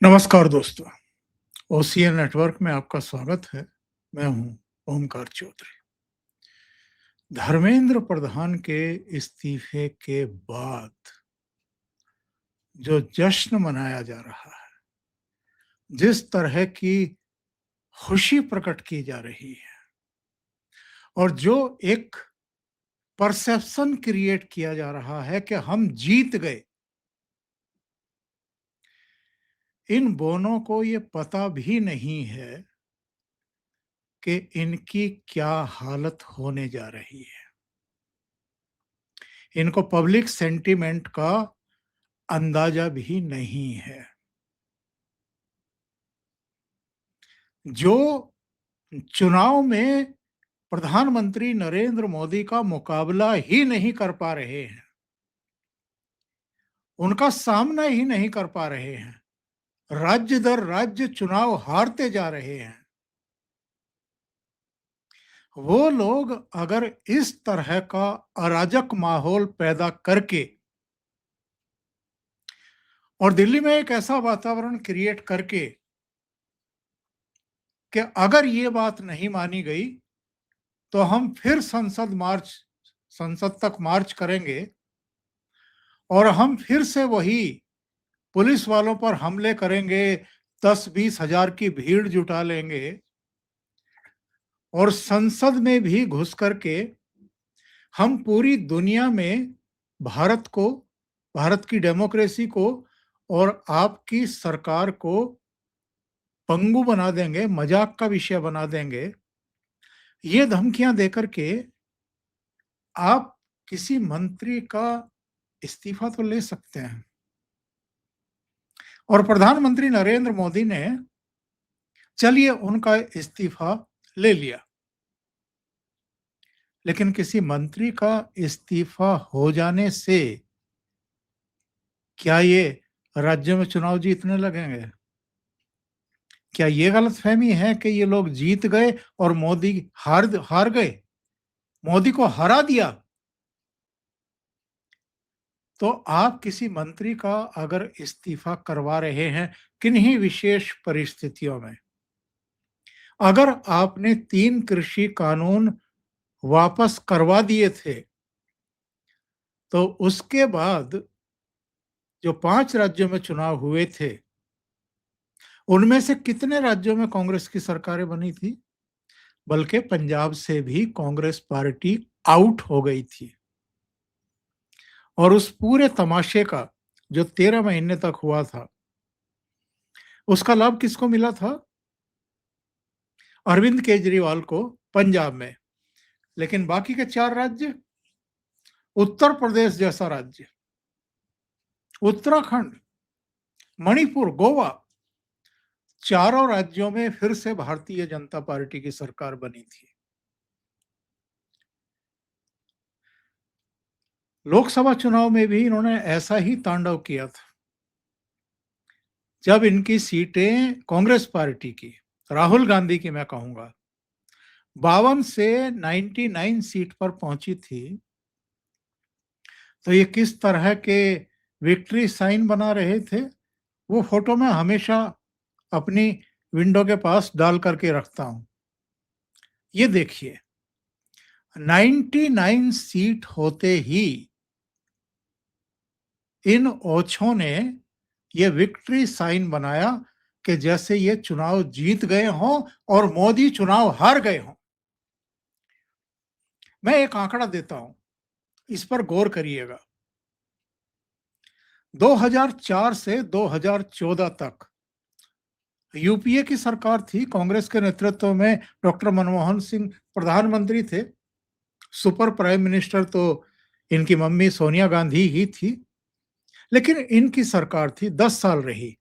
नमस्कार दोस्तों, OCN network में आपका स्वागत है। मैं हूं ओमकार चौधरी। धर्मेंद्र प्रधान के इस्तीफे के बाद जो जश्न मनाया जा रहा है, जिस तरह की खुशी प्रकट की जा रही है और जो एक परसेप्शन क्रिएट किया जा रहा है कि हम जीत गए, इन दोनों को ये पता भी नहीं है कि इनकी क्या हालत होने जा रही है। इनको पब्लिक सेंटिमेंट का अंदाजा भी नहीं है। जो चुनाव में प्रधानमंत्री नरेंद्र मोदी का मुकाबला ही नहीं कर पा रहे हैं, उनका सामना ही नहीं कर पा रहे हैं, राज्य दर राज्य चुनाव हारते जा रहे हैं, वो लोग अगर इस तरह का अराजक माहौल पैदा करके और दिल्ली में एक ऐसा वातावरण क्रिएट करके कि अगर ये बात नहीं मानी गई तो हम फिर संसद तक मार्च करेंगे और हम फिर से वही पुलिस वालों पर हमले करेंगे, 10-20 हजार की भीड़ जुटा लेंगे और संसद में भी घुस करके हम पूरी दुनिया में भारत को, भारत की डेमोक्रेसी को और आपकी सरकार को पंगु बना देंगे, मजाक का विषय बना देंगे। ये धमकियां देकर के आप किसी मंत्री का इस्तीफा तो ले सकते हैं और प्रधानमंत्री नरेंद्र मोदी ने चलिए उनका इस्तीफा ले लिया, लेकिन किसी मंत्री का इस्तीफा हो जाने से क्या ये राज्य में चुनाव जीतने लगेंगे? क्या ये गलतफहमी है कि ये लोग जीत गए और मोदी हार हार गए, मोदी को हरा दिया? तो आप किसी मंत्री का अगर इस्तीफा करवा रहे हैं किन्हीं विशेष परिस्थितियों में, अगर आपने 3 कृषि कानून वापस करवा दिए थे, तो उसके बाद जो 5 राज्यों में चुनाव हुए थे, उनमें से कितने राज्यों में कांग्रेस की सरकारें बनी थी? बल्कि पंजाब से भी कांग्रेस पार्टी आउट हो गई थी। और उस पूरे तमाशे का जो 13 महीने तक हुआ था, उसका लाभ किसको मिला था? अरविंद केजरीवाल को पंजाब में। लेकिन बाकी के 4 राज्य, उत्तर प्रदेश जैसा राज्य, उत्तराखंड, मणिपुर, गोवा, चारों राज्यों में फिर से भारतीय जनता पार्टी की सरकार बनी थी। लोकसभा चुनाव में भी इन्होंने ऐसा ही तांडव किया था। जब इनकी सीटें कांग्रेस पार्टी की, राहुल गांधी की मैं कहूंगा, 52 से 99 सीट पर पहुंची थी, तो ये किस तरह के विक्ट्री साइन बना रहे थे, वो फोटो मैं हमेशा अपनी विंडो के पास डाल करके रखता हूं। ये देखिए, 99 सीट होते ही इन ओछों ने ये विक्ट्री साइन बनाया कि जैसे ये चुनाव जीत गए हों और मोदी चुनाव हार गए हों। मैं एक आंकड़ा देता हूं, इस पर गौर करिएगा। 2004 से 2014 तक यूपीए की सरकार थी, कांग्रेस के नेतृत्व में डॉक्टर मनमोहन सिंह प्रधानमंत्री थे। सुपर प्राइम मिनिस्टर तो इनकी मम्मी सोनिया गांधी ही थी, लेकिन इनकी सरकार थी, 10 साल रही।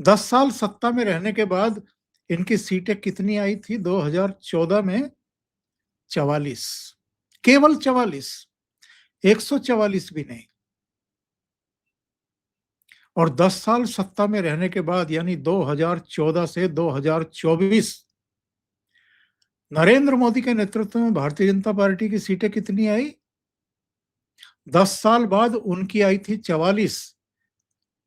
10 साल सत्ता में रहने के बाद इनकी सीटें कितनी आई थी 2014 में? 44, केवल 44, 144 भी नहीं। और 10 साल सत्ता में रहने के बाद यानी 2014 से 2024 नरेंद्र मोदी के नेतृत्व में भारतीय जनता पार्टी की सीटें कितनी आई? 10 साल बाद उनकी आई थी 44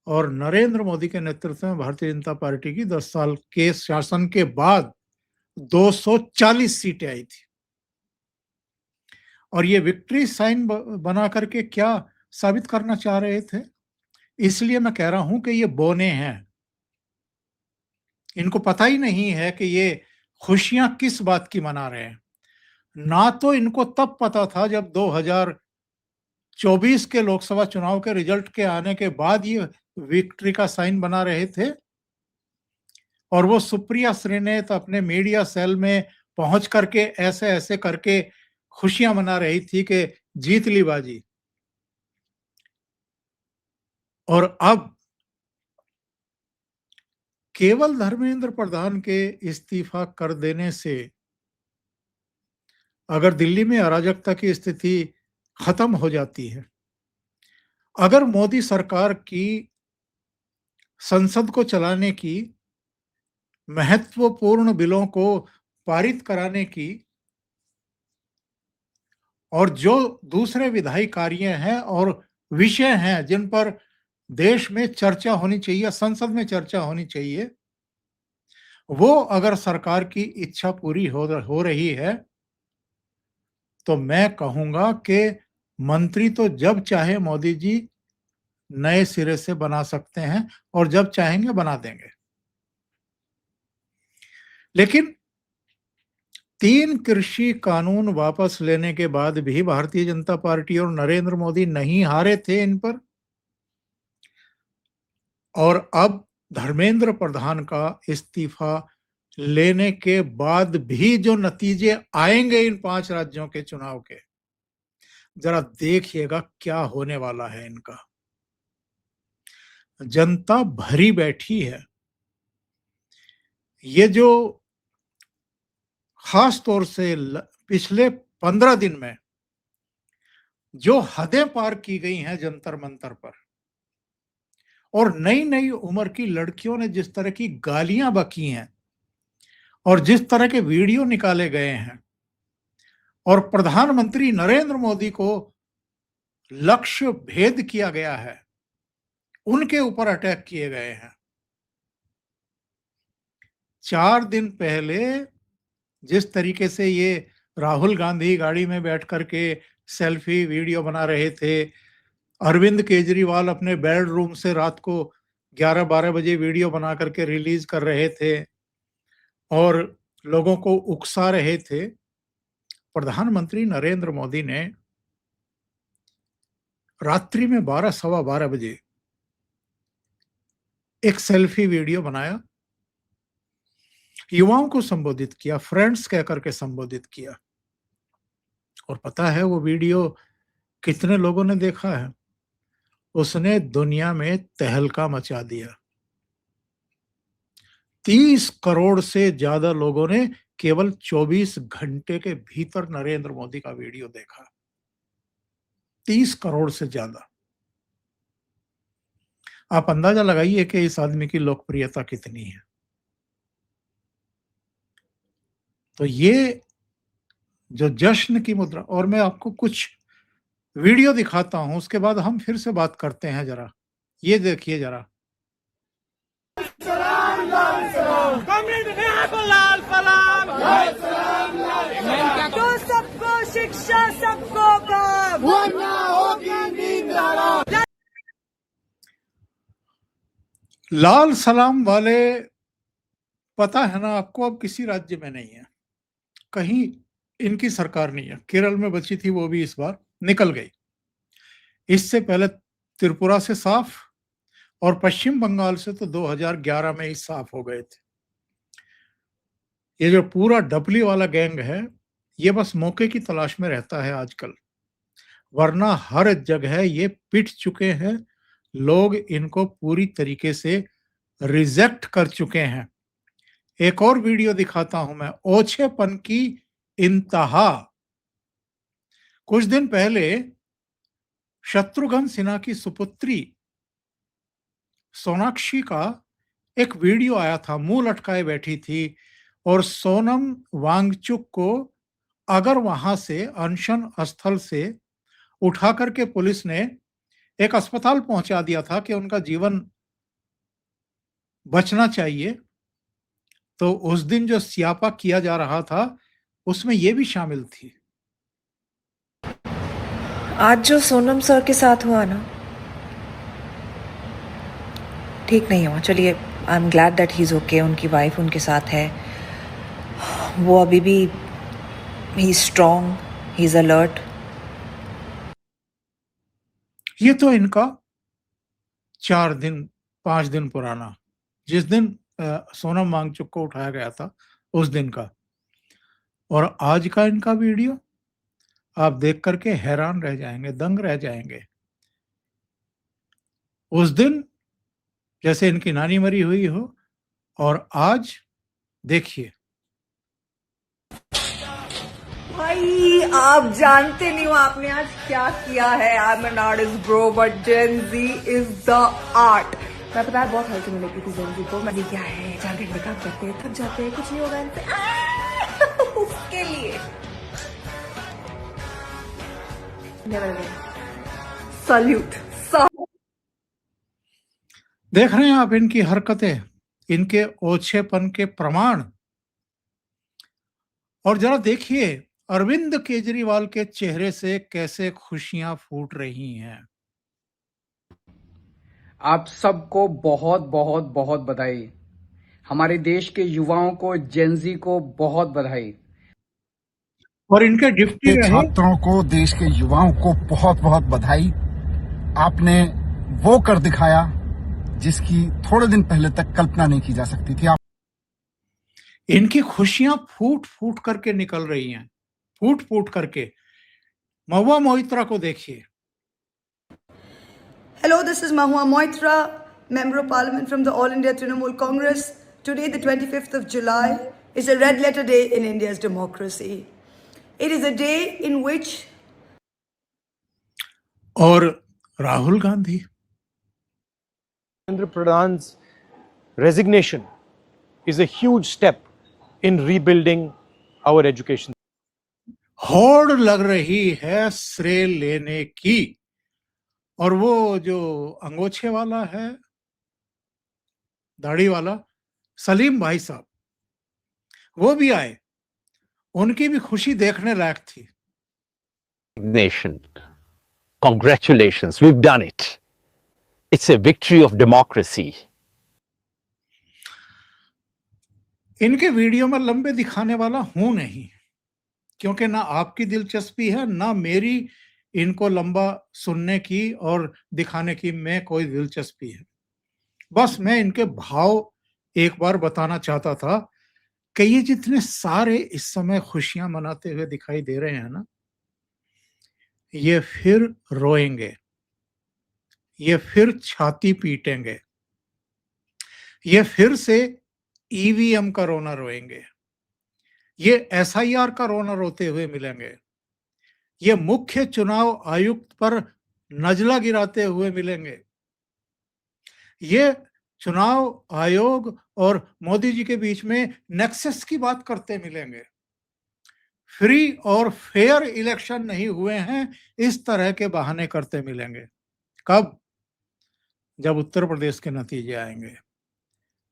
और नरेंद्र मोदी के नेतृत्व में भारतीय जनता पार्टी की 10 साल के शासन के बाद 240 सीटें आई थी। और ये विक्ट्री साइन बना करके क्या साबित करना चाह रहे थे? इसलिए मैं कह रहा हूं कि ये बोने हैं। इनको पता ही नहीं है कि ये खुशियां किस बात की मना रहे हैं। ना तो इनको तब पता था जब 2024 के लोकसभा चुनाव के रिजल्ट के आने के बाद ये विक्ट्री का साइन बना रहे थे, और वो सुप्रिया श्रीनेत अपने मीडिया सेल में पहुंच करके ऐसे ऐसे करके खुशियां मना रही थी कि जीत ली बाजी। और अब केवल धर्मेंद्र प्रधान के इस्तीफा कर देने से अगर दिल्ली में अराजकता की स्थिति खत्म हो जाती है, अगर मोदी सरकार की संसद को चलाने की, महत्वपूर्ण बिलों को पारित कराने की और जो दूसरे विधायी कार्य हैं और विषय हैं जिन पर देश में चर्चा होनी चाहिए, संसद में चर्चा होनी चाहिए, वो अगर सरकार की इच्छा पूरी हो रही है, तो मैं कहूंगा कि मंत्री तो जब चाहे मोदी जी नए सिरे से बना सकते हैं और जब चाहेंगे बना देंगे। लेकिन 3 कृषि कानून वापस लेने के बाद भी भारतीय जनता पार्टी और नरेंद्र मोदी नहीं हारे थे इन पर, और अब धर्मेंद्र प्रधान का इस्तीफा लेने के बाद भी जो नतीजे आएंगे इन 5 राज्यों के चुनाव के, जरा देखिएगा क्या होने वाला है इनका। जनता भरी बैठी है। ये जो खास तौर से पिछले 15 दिन में जो हदें पार की गई हैं जंतर मंतर पर, और नई नई उम्र की लड़कियों ने जिस तरह की गालियां बकी हैं और जिस तरह के वीडियो निकाले गए हैं, और प्रधानमंत्री नरेंद्र मोदी को लक्ष्य भेद किया गया है, उनके ऊपर अटैक किए गए हैं। 4 दिन पहले जिस तरीके से ये राहुल गांधी गाड़ी में बैठ करके सेल्फी वीडियो बना रहे थे, अरविंद केजरीवाल अपने बेडरूम से रात को 11-12 बजे वीडियो बना करके रिलीज कर रहे थे और लोगों को उकसा रहे थे, प्रधानमंत्री नरेंद्र मोदी ने रात्रि में 12-12:15 बजे एक सेल्फी वीडियो बनाया, युवाओं को संबोधित किया, फ्रेंड्स कह करके संबोधित किया। और पता है वो वीडियो कितने लोगों ने देखा है? उसने दुनिया में तहलका मचा दिया। 30 करोड़ से ज्यादा लोगों ने केवल 24 घंटे के भीतर नरेंद्र मोदी का वीडियो देखा। 30 करोड़ से ज्यादा। आप अंदाजा लगाइए कि इस आदमी की लोकप्रियता कितनी है। तो ये जो जश्न की मुद्रा, और मैं आपको कुछ वीडियो दिखाता हूं, उसके बाद हम फिर से बात करते हैं। जरा ये देखिए जरा। तो सबको शिक्षा, सबको काम, वरना होगी नींद हराम। लाल सलाम वाले पता है ना आपको, अब किसी राज्य में नहीं है, कहीं इनकी सरकार नहीं है। केरल में बची थी, वो भी इस बार निकल गई। इससे पहले त्रिपुरा से साफ, और पश्चिम बंगाल से तो 2011 में ही साफ हो गए थे। ये जो पूरा डबली वाला गैंग है, ये बस मौके की तलाश में रहता है आजकल, वरना हर जगह ये पिट चुके हैं। लोग इनको पूरी तरीके से रिजेक्ट कर चुके हैं। एक और वीडियो दिखाता हूं मैं, ओछेपन की इंतहा। कुछ दिन पहले शत्रुघ्न सिन्हा की सुपुत्री सोनाक्षी का एक वीडियो आया था, मुंह लटकाए बैठी थी, और सोनम वांगचुक को अगर वहां से अनशन स्थल से उठा करके पुलिस ने एक अस्पताल पहुंचा दिया था कि उनका जीवन बचना चाहिए, तो उस दिन जो स्यापा किया जा रहा था, उसमें ये भी शामिल थी। आज जो सोनम सर के साथ हुआ ना, ठीक नहीं हुआ। चलिए, I am glad that he is okay, उनकी वाइफ उनके साथ है, वो अभी भी he is strong, he is alert. ये तो इनका 4 दिन 5 दिन पुराना, जिस दिन सोनम वांगचुक को उठाया गया था उस दिन का, और आज का इनका वीडियो आप देख करके हैरान रह जाएंगे, दंग रह जाएंगे। उस दिन जैसे इनकी नानी मरी हुई हो, और आज देखिए। भाई आप जानते नहीं हो आपने आज क्या किया है। I am an artist bro but Gen Z is the art. मैं पता है बहुत हल्के में लेती थी जेन जी को। मैं क्या है 4 घंटे काम करते हैं, थक जाते हैं, कुछ नहीं होगा इनसे उसके लिए सल्यूट। देख रहे हैं आप इनकी हरकतें, इनके ओछेपन के प्रमाण। और जरा देखिए अरविंद केजरीवाल के चेहरे से कैसे खुशियां फूट रही हैं। आप सबको बहुत बहुत बहुत बधाई। हमारे देश के युवाओं को, जेनजी को बहुत बधाई। और इनके डिप्टी रहे छात्रों को, देश के युवाओं को बहुत बहुत बधाई। आपने वो कर दिखाया जिसकी थोड़े दिन पहले तक कल्पना नहीं की जा सकती थी। इनकी खुशियां फूट फूट करके निकल रही हैं, फूट फूट करके। महुआ मोइत्रा को देखिए। Hello, this is Mahua Moitra, Member of Parliament from the All India Trinamool Congress. Today, the 25th of July, is a red letter day in India's democracy. It is a day in which... और Rahul Gandhi, Narendra Pradhan's resignation is a huge step in rebuilding our education. होड़ लग रही है श्रेय लेने की। और वो जो अंगोछे वाला है, दाढ़ी वाला सलीम भाई साहब, वो भी आए, उनकी भी खुशी देखने लायक थी। Nation, congratulations, we've done it. It's a victory of democracy. इनके वीडियो में लंबे दिखाने वाला हूं नहीं, क्योंकि ना आपकी दिलचस्पी है ना मेरी इनको लंबा सुनने की और दिखाने की में कोई दिलचस्पी है। बस मैं इनके भाव एक बार बताना चाहता था कि ये जितने सारे इस समय खुशियां मनाते हुए दिखाई दे रहे हैं ना, ये फिर रोएंगे, ये फिर छाती पीटेंगे, ये फिर से ईवीएम का रोना रोएंगे, ये एसआईआर का रोना रोते हुए मिलेंगे, ये मुख्य चुनाव आयुक्त पर नजला गिराते हुए मिलेंगे, ये चुनाव आयोग और मोदी जी के बीच में नेक्सस की बात करते मिलेंगे। फ्री और फेयर इलेक्शन नहीं हुए हैं, इस तरह के बहाने करते मिलेंगे। कब? जब उत्तर प्रदेश के नतीजे आएंगे,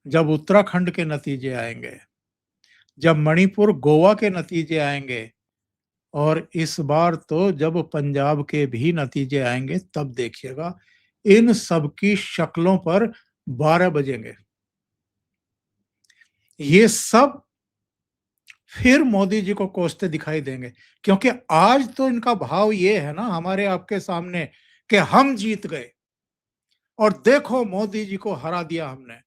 जब उत्तराखंड के नतीजे आएंगे, जब मणिपुर गोवा के नतीजे आएंगे, और इस बार तो जब पंजाब के भी नतीजे आएंगे, तब देखिएगा इन सब की शक्लों पर 12 बजेंगे। ये सब फिर मोदी जी को कोसते दिखाई देंगे, क्योंकि आज तो इनका भाव ये है ना हमारे आपके सामने कि हम जीत गए और देखो मोदी जी को हरा दिया हमने,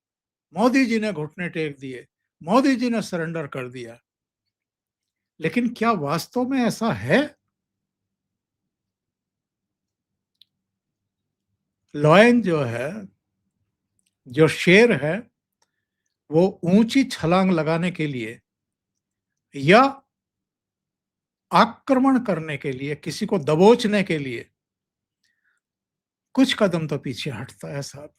मोदी जी ने घुटने टेक दिए, मोदी जी ने सरेंडर कर दिया। लेकिन क्या वास्तव में ऐसा है? लॉयन जो है, जो शेर है, वो ऊंची छलांग लगाने के लिए या आक्रमण करने के लिए, किसी को दबोचने के लिए कुछ कदम तो पीछे हटता है साहब,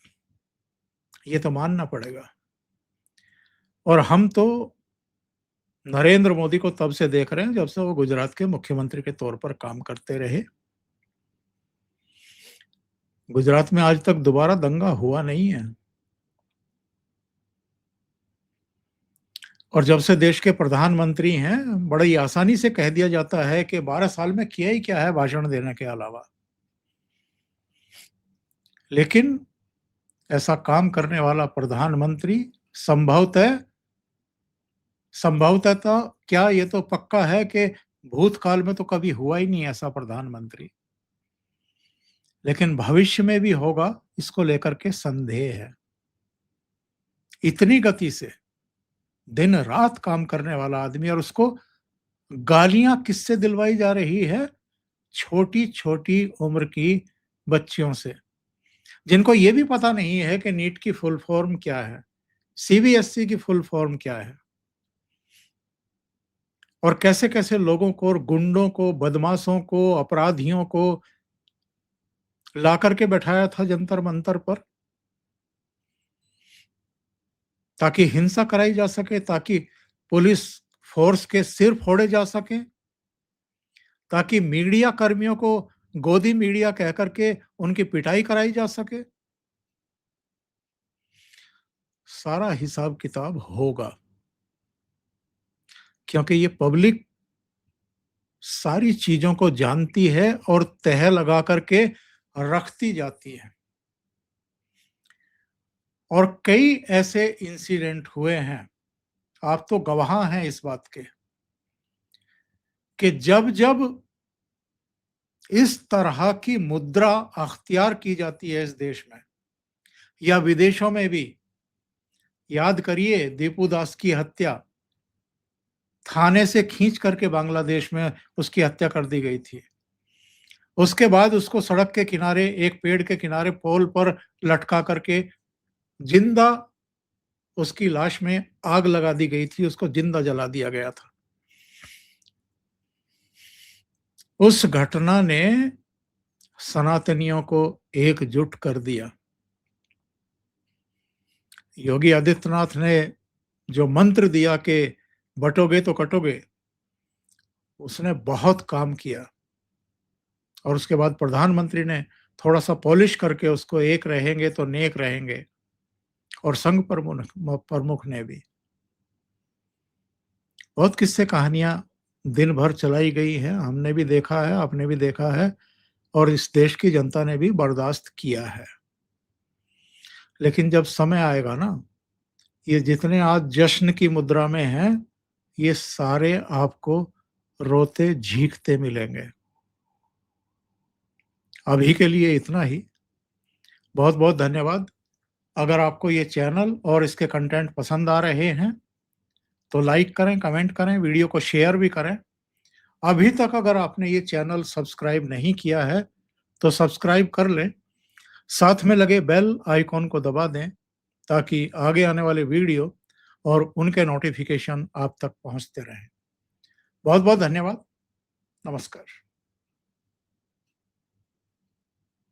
ये तो मानना पड़ेगा। और हम तो नरेंद्र मोदी को तब से देख रहे हैं जब से वो गुजरात के मुख्यमंत्री के तौर पर काम करते रहे। गुजरात में आज तक दोबारा दंगा हुआ नहीं है। और जब से देश के प्रधानमंत्री हैं, बड़ी आसानी से कह दिया जाता है कि 12 साल में किया ही क्या है भाषण देने के अलावा। लेकिन ऐसा काम करने वाला प्रधानमंत्री संभवतः तो क्या ये तो पक्का है कि भूतकाल में तो कभी हुआ ही नहीं ऐसा प्रधानमंत्री। लेकिन भविष्य में भी होगा, इसको लेकर के संदेह है। इतनी गति से दिन रात काम करने वाला आदमी, और उसको गालियां किससे दिलवाई जा रही है? छोटी छोटी उम्र की बच्चियों से, जिनको ये भी पता नहीं है कि नीट की फुल फॉर्म क्या है, सीबीएसई की फुल फॉर्म क्या है, और कैसे कैसे लोगों को, और गुंडों को, बदमाशों को, अपराधियों को ला करके बैठाया था जंतर मंतर पर, ताकि हिंसा कराई जा सके, ताकि पुलिस फोर्स के सिर फोड़े जा सके, ताकि मीडिया कर्मियों को गोदी मीडिया कह करके उनकी पिटाई कराई जा सके। सारा हिसाब किताब होगा, क्योंकि ये पब्लिक सारी चीजों को जानती है और तह लगा करके रखती जाती है। और कई ऐसे इंसिडेंट हुए हैं, आप तो गवाह हैं इस बात के, कि जब जब इस तरह की मुद्रा अख्तियार की जाती है इस देश में या विदेशों में भी, याद करिए दीपू दास की हत्या, थाने से खींच करके बांग्लादेश में उसकी हत्या कर दी गई थी। उसके बाद उसको सड़क के किनारे, एक पेड़ के किनारे पोल पर लटका करके जिंदा, उसकी लाश में आग लगा दी गई थी, उसको जिंदा जला दिया गया था। उस घटना ने सनातनियों को एकजुट कर दिया। योगी आदित्यनाथ ने जो मंत्र दिया कि बटोगे तो कटोगे, उसने बहुत काम किया। और उसके बाद प्रधानमंत्री ने थोड़ा सा पॉलिश करके उसको, एक रहेंगे तो नेक रहेंगे, और संघ प्रमुख ने भी। बहुत किस्से कहानियां दिन भर चलाई गई हैं, हमने भी देखा है, आपने भी देखा है, और इस देश की जनता ने भी बर्दाश्त किया है। लेकिन जब समय आएगा ना, ये जितने आज जश्न की मुद्रा में हैं, ये सारे आपको रोते झींकते मिलेंगे। अभी के लिए इतना ही। बहुत बहुत धन्यवाद। अगर आपको ये चैनल और इसके कंटेंट पसंद आ रहे हैं तो लाइक करें, कमेंट करें, वीडियो को शेयर भी करें। अभी तक अगर आपने ये चैनल सब्सक्राइब नहीं किया है तो सब्सक्राइब कर लें, साथ में लगे बेल आइकॉन को दबा दें, ताकि आगे आने वाले वीडियो और उनके नोटिफिकेशन आप तक पहुंचते रहें। बहुत बहुत धन्यवाद। नमस्कार।